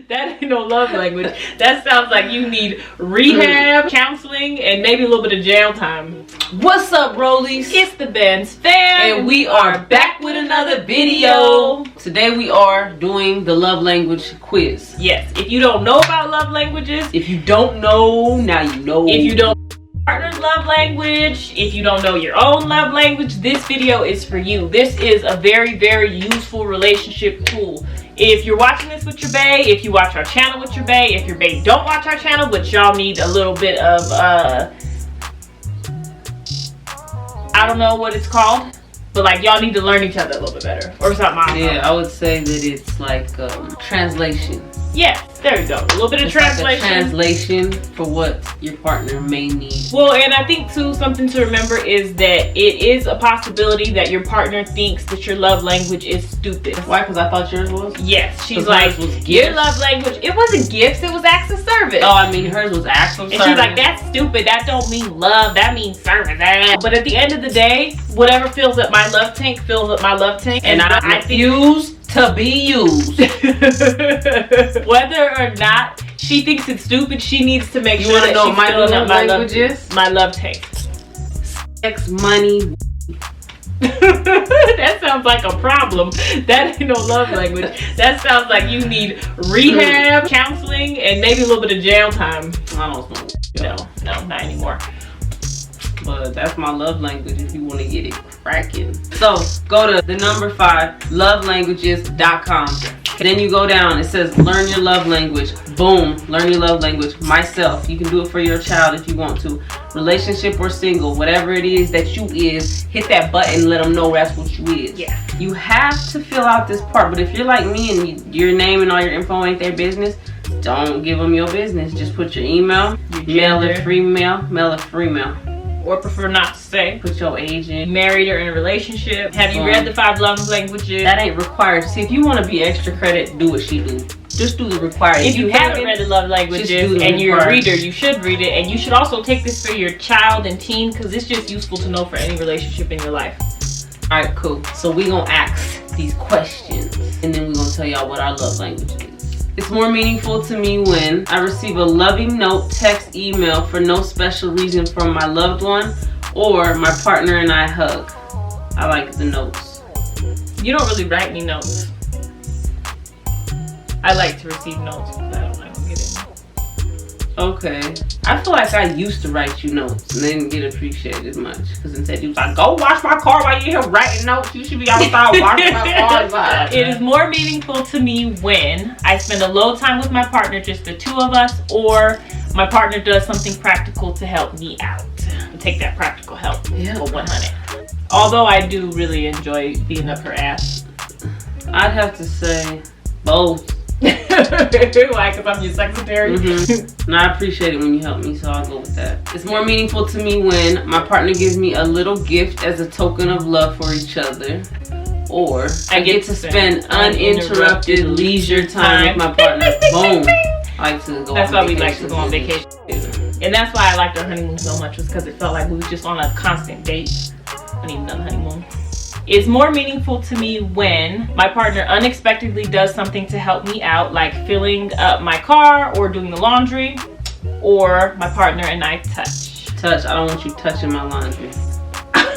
That ain't no love language. That sounds like you need rehab, counseling, and maybe a little bit of jail time. What's up, Rollies? It's the Benz fam, and we are back with another video. Today we are doing the love language quiz. Yes, if you don't know about love languages, if you don't know, now you know. If you don't partner's love language, if you don't know your own love language, this video is for you. This is a very, very useful relationship tool. If you're watching this with your bae, if you watch our channel with your bae, if your bae don't watch our channel, but y'all need a little bit of I don't know what it's called, but like y'all need to learn each other a little bit better or something. Yeah, I would say that it's like translation. Yes, there you go. A little bit of translation. Like a translation for what your partner may need. Well, and I think too, something to remember is that it is a possibility that your partner thinks that your love language is stupid. Why? Because I thought yours was? Yes, she's like, your love language, it wasn't gifts, it was acts of service. Oh, I mean, hers was acts of service. And she's like, that's stupid, that don't mean love, that means service. But at the end of the day, whatever fills up my love tank fills up my love tank. And I refuse to be used. Whether or not she thinks it's stupid, she needs to make sure that know she's my filling love up my language is? My love tank. Sex, money. That sounds like a problem. That ain't no love language. That sounds like you need rehab, counseling, and maybe a little bit of jail time. I don't know. No, not anymore. But that's my love language if you want to get it cracking. So go to the number 5 lovelanguages.com. Then you go down, it says learn your love language. Boom, learn your love language. Myself, you can do it for your child if you want to. Relationship or single, whatever it is that you is, hit that button and let them know that's what you is. Yeah. You have to fill out this part, but if you're like me and your name and all your info ain't their business, don't give them your business. Just put your email, male or female. Or prefer not to say. Put your age in. Married or in a relationship. Have you read the 5 love languages? That ain't required. See, if you want to be extra credit, do what she do. Just do the required. If you haven't read the love languages and you're a reader, you should read it. And you should also take this for your child and teen, because it's just useful to know for any relationship in your life. Alright, cool. So we gonna ask these questions and then we're gonna tell y'all what our love language is. It's more meaningful to me when I receive a loving note, text, email for no special reason from my loved one, or my partner and I hug. I like the notes. You don't really write me notes. I like to receive notes, but I don't get it. Okay. I feel like I used to write you notes and they didn't get appreciated as much. Because instead you was like, go wash my car while you're here writing notes. You should be outside washing my car. It is more meaningful to me when I spend a little time with my partner, just the 2 of us, or my partner does something practical to help me out. Take that practical help for 100. Although I do really enjoy being up her ass. I'd have to say both. Why? Because I'm your secretary? And I appreciate it when you help me, so I'll go with that. It's more meaningful to me when my partner gives me a little gift as a token of love for each other, or I get to spend uninterrupted leisure time with my partner. Boom. I like to go. That's why we like to go on vacation. And that's why I liked our honeymoon so much, was because it felt like we was just on a constant date. I need another honeymoon. It's more meaningful to me when my partner unexpectedly does something to help me out, like filling up my car or doing the laundry, or my partner and I touch. Touch. I don't want you touching my laundry.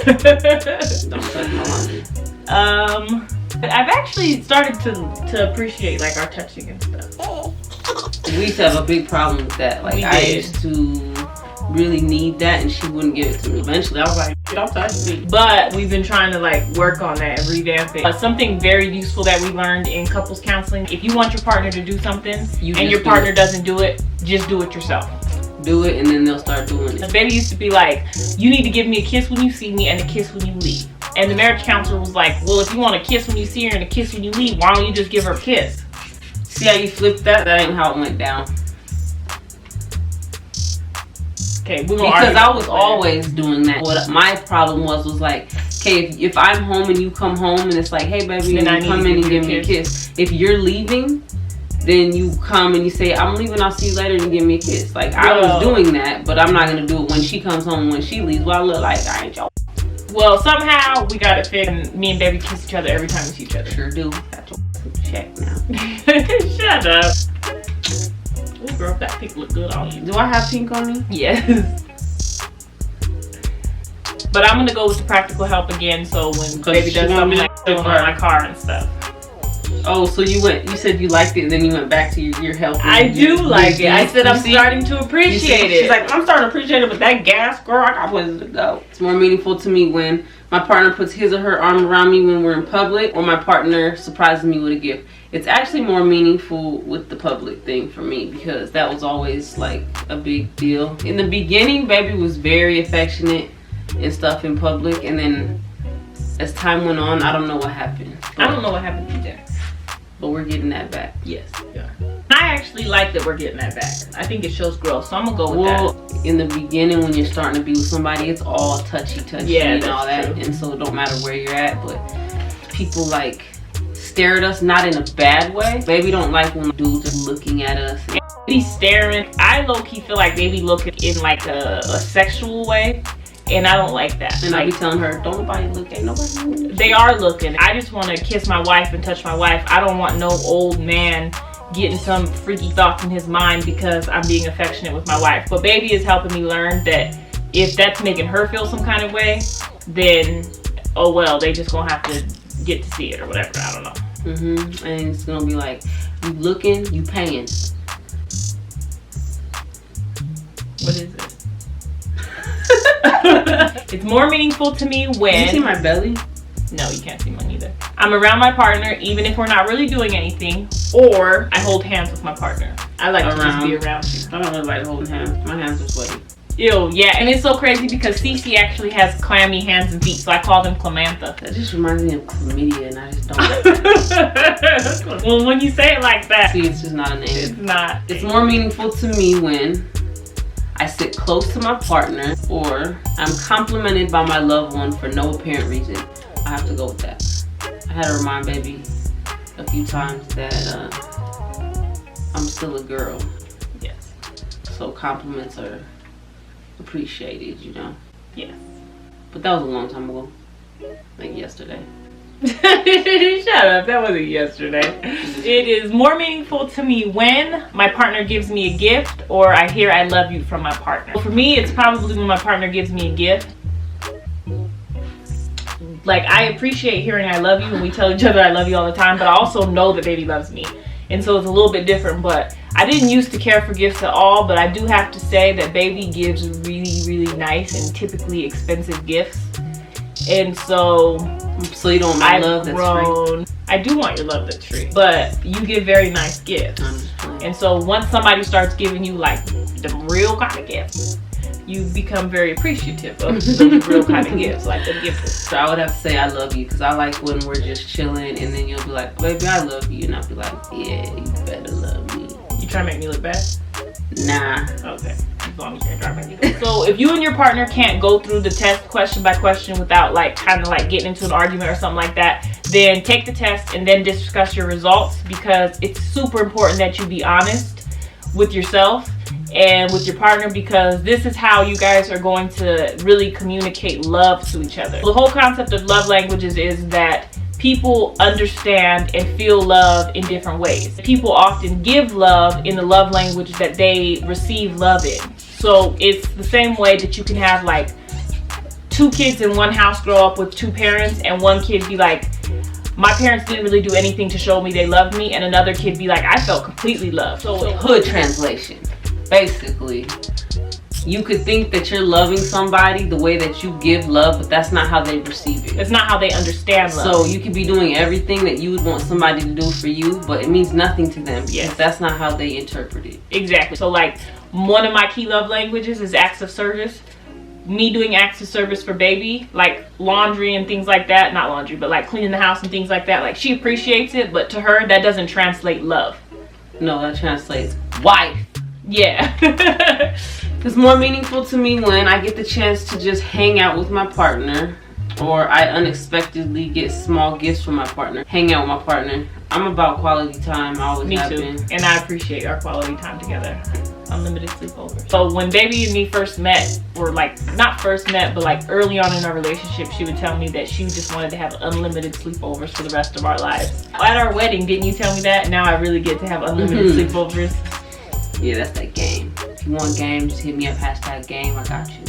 Don't touch my laundry. I've actually started to appreciate like our touching and stuff. We used to have a big problem with that. Like I used to really need that and she wouldn't give it to me. Eventually I was like, don't touch me. But we've been trying to like work on that and revamp it. Something very useful that we learned in couples counseling: if you want your partner to do something and your partner doesn't do it, just do it yourself. Do it and then they'll start doing it. The baby used to be like, you need to give me a kiss when you see me and a kiss when you leave. And the marriage counselor was like, well, if you want a kiss when you see her and a kiss when you leave, why don't you just give her a kiss? See how you flipped that? That ain't how it went down. Okay, because I was always doing that. What my problem was like, okay, if I'm home and you come home and it's like, hey baby, you come in and give me a kiss. If you're leaving, then you come and you say, I'm leaving, I'll see you later, and give me a kiss. Like, I was doing that, but I'm not gonna do it when she comes home, when she leaves. Well, I look like I ain't y'all. Well, somehow we got it fixed, and me and baby kiss each other every time we see each other. Sure do. Got your check now. Shut up. girl. That pink look good on you. Do I have pink on me? Yes. But I'm gonna go with the practical help again. So when baby does something like filling on my car and stuff. Oh, so you said you liked it, and then you went back to your help. I do like it. I said I'm starting to appreciate it. She's like, I'm starting to appreciate it, but that gas, girl, I got places to go. It's more meaningful to me when my partner puts his or her arm around me when we're in public, or my partner surprises me with a gift. It's actually more meaningful with the public thing for me, because that was always like a big deal. In the beginning, baby was very affectionate and stuff in public, and then as time went on, I don't know what happened. I don't know what happened either. But we're getting that back. Yes, we are. I actually like that we're getting that back. I think it shows growth, so I'm gonna go with that. In the beginning, when you're starting to be with somebody, it's all touchy and all that, true. And so it don't matter where you're at. But people like stare at us, not in a bad way. Baby don't like when dudes are looking at us. Be staring. I low-key feel like they be looking in like a sexual way. And I don't like that. And I be telling her, don't nobody look, ain't nobody looking. They are looking. I just want to kiss my wife and touch my wife. I don't want no old man getting some freaky thoughts in his mind because I'm being affectionate with my wife. But baby is helping me learn that if that's making her feel some kind of way, then oh well, they just gonna have to get to see it or whatever. I don't know. And it's gonna be like, you looking, you paying. What is this? It's more meaningful to me when... Can you see my belly? No, you can't see mine either. I'm around my partner even if we're not really doing anything, or I hold hands with my partner. I like to just be around you. I don't really like holding hands. My hands are sweaty. Ew, yeah, and it's so crazy because Cece actually has clammy hands and feet, so I call them Clamantha. That just reminds me of chlamydia, and I just don't like that. Well, when you say it like that... See, it's just not a name. It's not. It's more meaningful to me when I sit close to my partner, or I'm complimented by my loved one for no apparent reason. I have to go with that. I had to remind baby a few times that I'm still a girl. Yes. So compliments are appreciated, you know? Yes. But that was a long time ago. Like yesterday. Shut up, that wasn't yesterday. It is more meaningful to me when my partner gives me a gift or I hear I love you from my partner. For me, it's probably when my partner gives me a gift. Like, I appreciate hearing I love you and we tell each other I love you all the time, but I also know that baby loves me. And so it's a little bit different, but I didn't used to care for gifts at all, but I do have to say that baby gives really, really nice and typically expensive gifts. And so you don't want love that's free? I do want your love that's free, but you give very nice gifts. And so once somebody starts giving you like the real kind of gifts, you become very appreciative of the real kind of gifts, like the gifts. So I would have to say I love you, because I like when we're just chilling and then you'll be like, baby, I love you. And I'll be like, yeah, you better love me. You try to make me look bad? Nah. Okay. As long as you ain't trying to make me look bad. So if you and your partner can't go through the test question by question without like kind of like getting into an argument or something like that, then take the test and then discuss your results, because it's super important that you be honest with yourself and with your partner, because this is how you guys are going to really communicate love to each other. The whole concept of love languages is that people understand and feel love in different ways. People often give love in the love language that they receive love in. So it's the same way that you can have like two kids in one house grow up with two parents, and one kid be like, my parents didn't really do anything to show me they loved me, and another kid be like, I felt completely loved. So hood translation. Basically, you could think that you're loving somebody the way that you give love, but that's not how they receive it. It's not how they understand love. So you could be doing everything that you would want somebody to do for you, but it means nothing to them, because that's not how they interpret it. Exactly. So like, one of my key love languages is acts of service. Me doing acts of service for baby, like laundry and things like that. Not laundry, but like cleaning the house and things like that. Like, she appreciates it, but to her, that doesn't translate love. No, that translates wife. Yeah. It's more meaningful to me when I get the chance to just hang out with my partner, or I unexpectedly get small gifts from my partner. Hang out with my partner. I'm about quality time. I always have been. Me too. And I appreciate our quality time together. Unlimited sleepovers. So when baby and me first met, or like not first met, but like early on in our relationship, she would tell me that she just wanted to have unlimited sleepovers for the rest of our lives. At our wedding, didn't you tell me that? Now I really get to have unlimited sleepovers. Yeah, that's that game. If you want game, just hit me up, #game, I got you.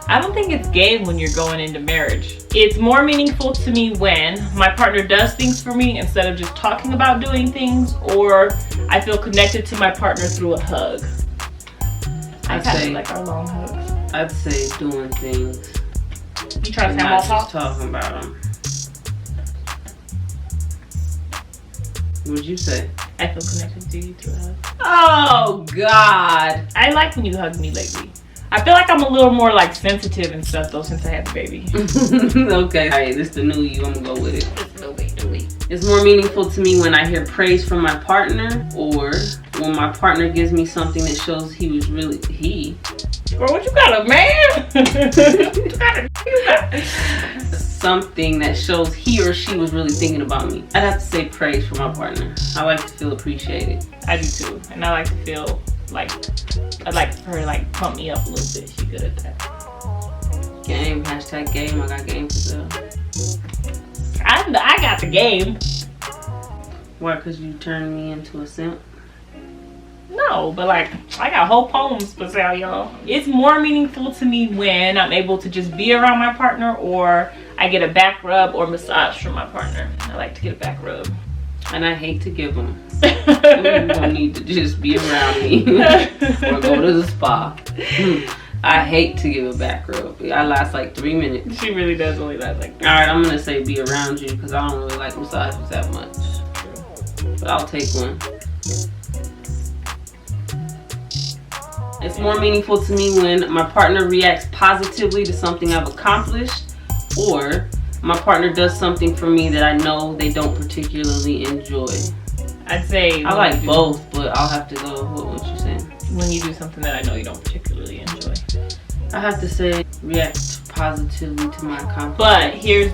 I don't think it's game when you're going into marriage. It's more meaningful to me when my partner does things for me instead of just talking about doing things, or I feel connected to my partner through a hug. I kind of like our long hugs. I'd say doing things. You trying to have all talk? Talking about them. What'd you say? I feel connected to you through a hug. Oh God! I like when you hug me lately. I feel like I'm a little more like sensitive and stuff though since I had the baby. Okay, alright, this is the new you. I'm gonna go with it. It's more meaningful to me when I hear praise from my partner, or when my partner gives me something that shows he was really Girl, what you got, a man? you got something that shows he or she was really thinking about me. I'd have to say praise for my partner. I like to feel appreciated. I do too, and I like to feel like I'd like for her to like pump me up a little bit. She good at that. Game, #game. I got game for sale. I got the game. Why? Cause you turned me into a simp? No, but like I got whole poems for sale, y'all. It's more meaningful to me when I'm able to just be around my partner, or I get a back rub or massage from my partner. I like to get a back rub. And I hate to give them. You don't need to just be around me or go to the spa. I hate to give a back rub. I last like 3 minutes. She really does only last like 3 minutes. Alright, I'm gonna say be around you because I don't really like massages that much. But I'll take one. It's more meaningful to me when my partner reacts positively to something I've accomplished, or my partner does something for me that I know they don't particularly enjoy. I'd say I like both, but I'll have to go with what you're saying. When you do something that I know you don't particularly enjoy. I have to say react positively to my accomplishment. But here's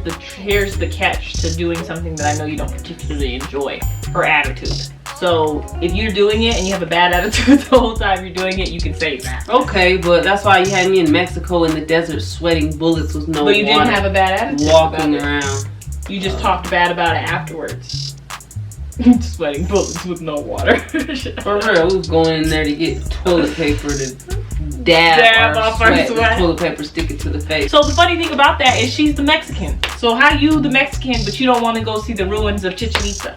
the catch to doing something that I know you don't particularly enjoy. Her attitude. So if you're doing it and you have a bad attitude the whole time you're doing it, you can say that. Okay, but that's why you had me in Mexico in the desert sweating bullets with no water. But you didn't have a bad attitude. Walking around. You just talked bad about it afterwards. Sweating bullets with no water. For real, we was going in there to get toilet paper to dab off our sweat. Toilet paper, stick it to the face. So the funny thing about that is she's the Mexican. So how you the Mexican, but you don't want to go see the ruins of Chichen Itza?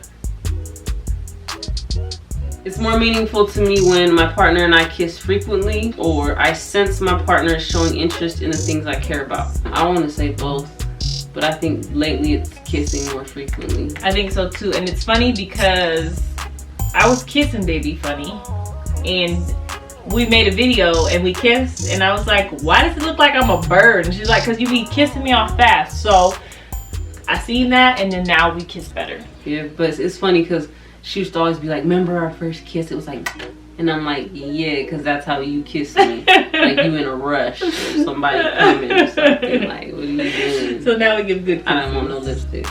It's more meaningful to me when my partner and I kiss frequently, or I sense my partner is showing interest in the things I care about. I want to say both, but I think lately it's kissing more frequently. I think so too, and it's funny because I was kissing Baby Funny, and we made a video and we kissed, and I was like, why does it look like I'm a bird? And she's like, because you be kissing me off fast. So I seen that, and then now we kiss better. Yeah, but it's funny because she used to always be like, remember our first kiss? It was like, and I'm like, yeah, because that's how you kiss me. Like you in a rush or somebody coming or something. Like, what are you doing? So now we give good kisses. I don't want no lipstick.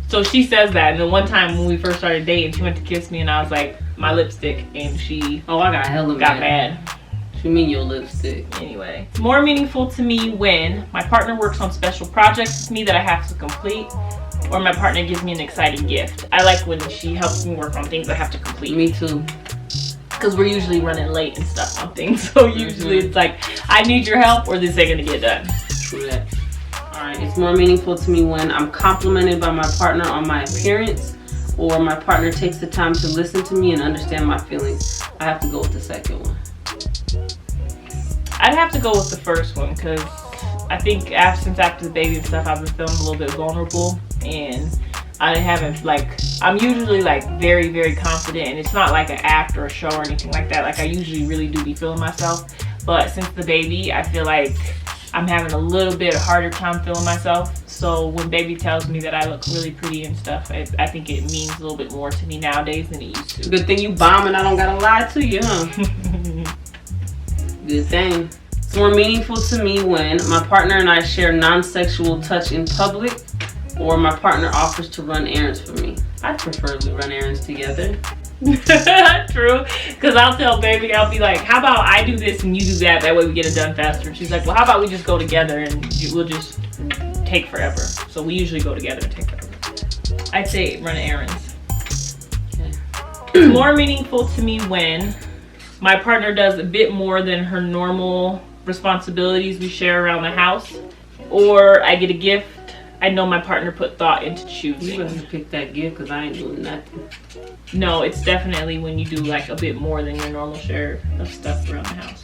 So she says that, and then one time when we first started dating, she went to kiss me, and I was like, my lipstick, and she I got hella got mad. What you mean your lipstick? Anyway, it's more meaningful to me when my partner works on special projects with me that I have to complete, or my partner gives me an exciting gift. I like when she helps me work on things I have to complete. Me too. Because we're usually running late and stuff on things. So usually it's like, I need your help or this ain't gonna get done. True that. Alright, it's more meaningful to me when I'm complimented by my partner on my appearance, or my partner takes the time to listen to me and understand my feelings. I have to go with the second one. I'd have to go with the first one because I think since after the baby and stuff, I've been feeling a little bit vulnerable, and I haven't I'm usually very, very confident, and it's not like an act or a show or anything like that. Like I usually really do be feeling myself, but since the baby, I feel like I'm having a little bit harder time feeling myself. So when Baby tells me that I look really pretty and stuff, I think it means a little bit more to me nowadays than it used to. Good thing you bombing, I don't gotta lie to you, huh? Good thing. It's more meaningful to me when my partner and I share non-sexual touch in public, or my partner offers to run errands for me. I'd preferably run errands together. True, because I'll tell Baby, I'll be like, how about I do this and you do that, that way we get it done faster. And she's like, well, how about we just go together and we'll just take forever. So we usually go together and take forever. I'd say run errands. Okay. It's more meaningful to me when my partner does a bit more than her normal responsibilities we share around the house, or I get a gift I know my partner put thought into choosing. You better pick that gift because I ain't doing nothing. No, it's definitely when you do like a bit more than your normal share of stuff around the house.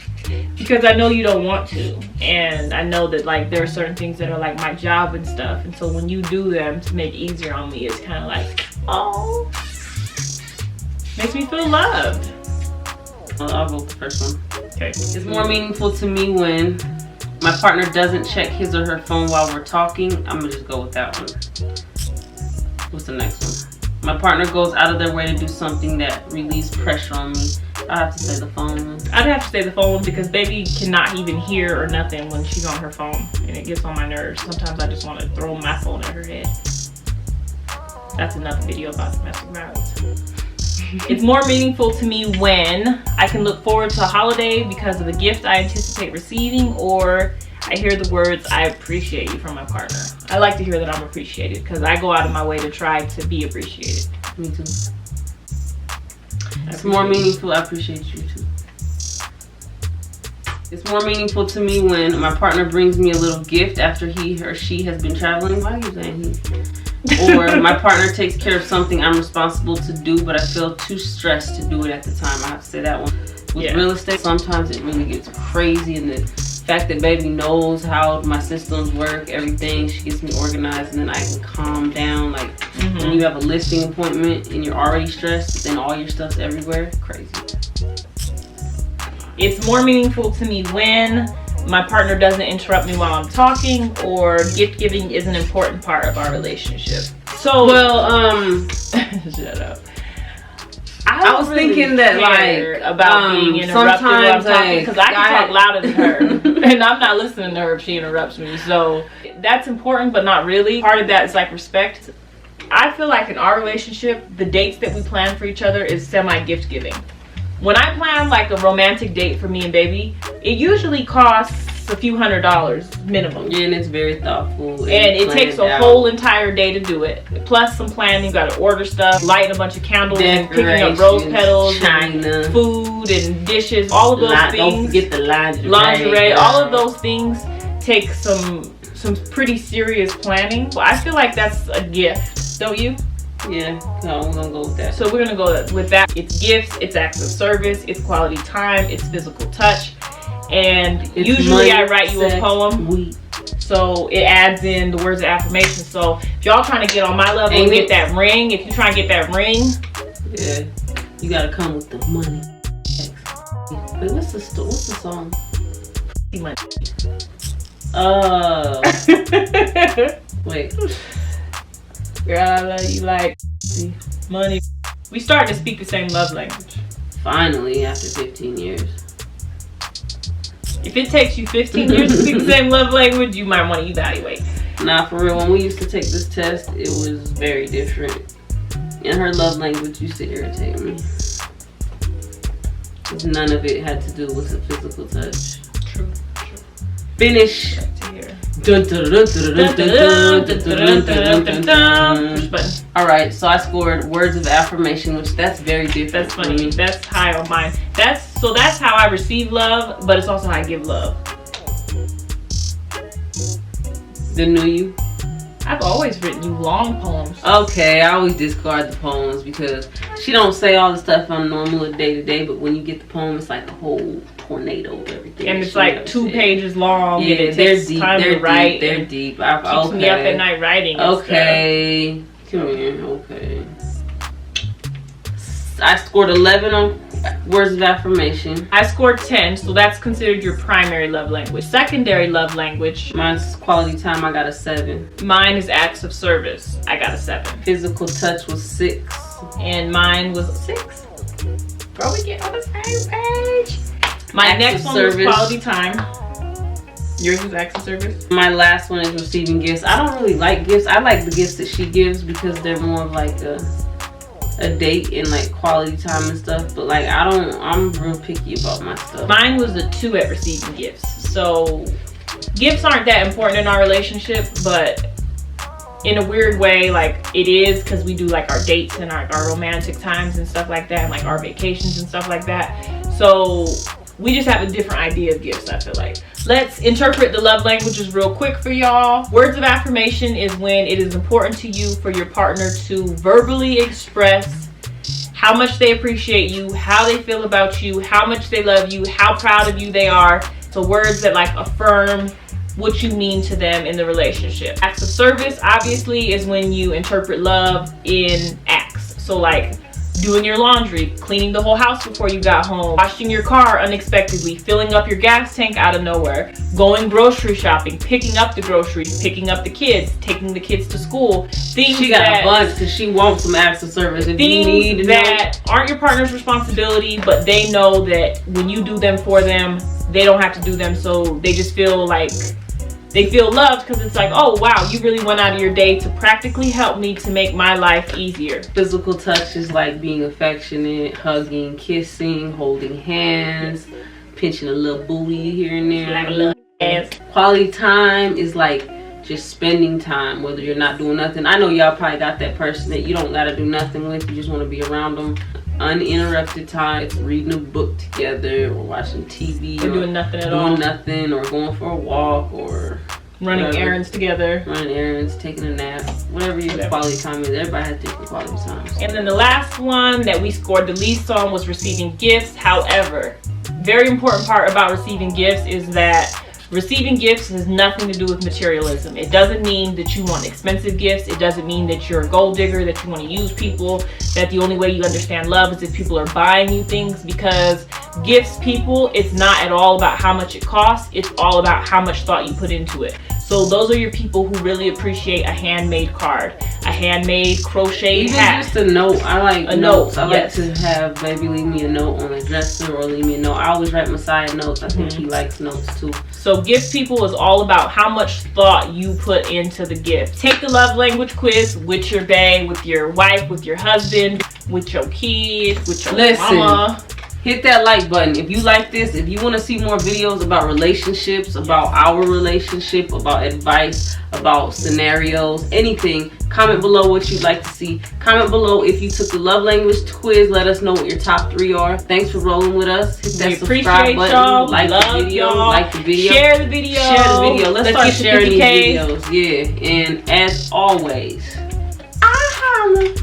Because I know you don't want to, and I know that like there are certain things that are like my job and stuff, and so when you do them to make it easier on me, it's kind of like, oh, makes me feel loved. I'll go with the first one. Okay. It's more meaningful to me when my partner doesn't check his or her phone while we're talking. I'm gonna just go with that one. What's the next one? My partner goes out of their way to do something that relieves pressure on me. I have to say the phone one. I'd have to say the phone one because baby cannot even hear or nothing when she's on her phone, and it gets on my nerves. Sometimes I just want to throw my phone at her head. That's another video about domestic violence. It's more meaningful to me when I can look forward to a holiday because of the gift I anticipate receiving, or I hear the words, I appreciate you from my partner. I like to hear that I'm appreciated because I go out of my way to try to be appreciated. Me too. It's more meaningful. I appreciate you too. It's more meaningful to me when my partner brings me a little gift after he or she has been traveling. Why are you saying he? Or my partner takes care of something I'm responsible to do, but I feel too stressed to do it at the time. I have to say that one. With real estate, sometimes it really gets crazy, and the fact that baby knows how my systems work, everything, she gets me organized, and then I can calm down. Like when you have a listing appointment and you're already stressed, then all your stuff's everywhere. Crazy. It's more meaningful to me when my partner doesn't interrupt me while I'm talking, or gift giving is an important part of our relationship. So, shut up. I was really thinking that like about being interrupted while I'm talking, because I can talk louder than her, and I'm not listening to her if she interrupts me. So that's important, but not really. Part of that is like respect. I feel like in our relationship, the dates that we plan for each other is semi-gift giving. When I plan like a romantic date for me and baby, it usually costs a few $100s minimum. Yeah, and it's very thoughtful. And it takes a whole entire day to do it. Plus some planning, you gotta order stuff, lighting a bunch of candles, and picking up rose petals, China, and food and dishes, all of those things. Don't forget the lingerie. All of those things take some pretty serious planning. Well, I feel like that's a gift, don't you? Yeah, no, we're gonna go with that. So we're gonna go with that. It's gifts, it's acts of service, it's quality time, it's physical touch, and it's usually I write you a poem. So it adds in the words of affirmation. So if y'all trying to get on my level and get that ring, if you trying to get that ring, yeah, you gotta come with the money. Wait, what's the song? Wait. Girl, I love you like money. We started to speak the same love language. Finally, after 15 years. If it takes you 15 years to speak the same love language, you might want to evaluate. Nah, for real, when we used to take this test, it was very different. In her love language used to irritate me. Because none of it had to do with the physical touch. True. Finish. Alright, so I scored words of affirmation, which that's very different. That's funny. That's high on mine. That's how I receive love, but it's also how I give love. The new you? I've always written you long poems. Okay, I always discard the poems because she don't say all the stuff I'm normal day to day, but when you get the poem, it's like a whole tornado of everything. And it's like 2 pages long. Yeah, and it takes time to write. They're deep. Keeps me up at night writing. Okay, come here. Okay. I scored 11 on words of affirmation. I scored 10, so that's considered your primary love language. Secondary love language. Mine's quality time. I got a 7. Mine is acts of service. I got a 7. Physical touch was 6. And mine was a 6. Bro, we get on the same page. My next one was quality time. Yours was acts of service. My last one is receiving gifts. I don't really like gifts. I like the gifts that she gives because they're more of like a date and like quality time and stuff, but like I'm real picky about my stuff. Mine was a 2 at receiving gifts. So gifts aren't that important in our relationship, but in a weird way, like it is, because we do like our dates and our romantic times and stuff like that, and like our vacations and stuff like that. So we just have a different idea of gifts, I feel like. Let's interpret the love languages real quick for y'all. Words of affirmation is when it is important to you for your partner to verbally express how much they appreciate you, how they feel about you, how much they love you, how proud of you they are. So words that like affirm what you mean to them in the relationship. Acts of service, obviously, is when you interpret love in acts. So like doing your laundry, cleaning the whole house before you got home, washing your car unexpectedly, filling up your gas tank out of nowhere, going grocery shopping, picking up the groceries, picking up the kids, taking the kids to school. Things she got a bunch because she wants some acts of service. If you need to that aren't your partner's responsibility, but they know that when you do them for them, they don't have to do them, so they just feel like they feel loved, because it's like, oh wow, you really went out of your day to practically help me to make my life easier. Physical touch is like being affectionate, hugging, kissing, holding hands, pinching a little booty here and there. Like a little ass. Quality time is like just spending time, whether you're not doing nothing. I know y'all probably got that person that you don't gotta do nothing with, you just want to be around them. Uninterrupted time, it's reading a book together, or watching TV, or doing nothing at all. Doing nothing, or going for a walk, or running errands together. Running errands, taking a nap, whatever your quality time is. Everybody has different quality times. And then the last one that we scored the least on was receiving gifts. However, very important part about receiving gifts is that receiving gifts has nothing to do with materialism. It doesn't mean that you want expensive gifts. It doesn't mean that you're a gold digger, that you want to use people, that the only way you understand love is if people are buying you things. Because gifts, people, it's not at all about how much it costs. It's all about how much thought you put into it. So those are your people who really appreciate a handmade card, a handmade crocheted hat. Even just a note. I like a notes. note. I like to have baby leave me a note on the dresser, or leave me a note. I always write Messiah notes. I think he likes notes too. So gift people is all about how much thought you put into the gift. Take the love language quiz with your bae, with your wife, with your husband, with your kid, with your mama. Hit that like button if you like this. If you want to see more videos about relationships, about our relationship, about advice, about scenarios, anything, comment below what you'd like to see. Comment below if you took the love language quiz. Let us know what your top 3 are. Thanks for rolling with us. Hit that subscribe button. Like the video. Like the video. Share the video. Share the video. Let's start sharing these videos. Yeah. And as always, I holla.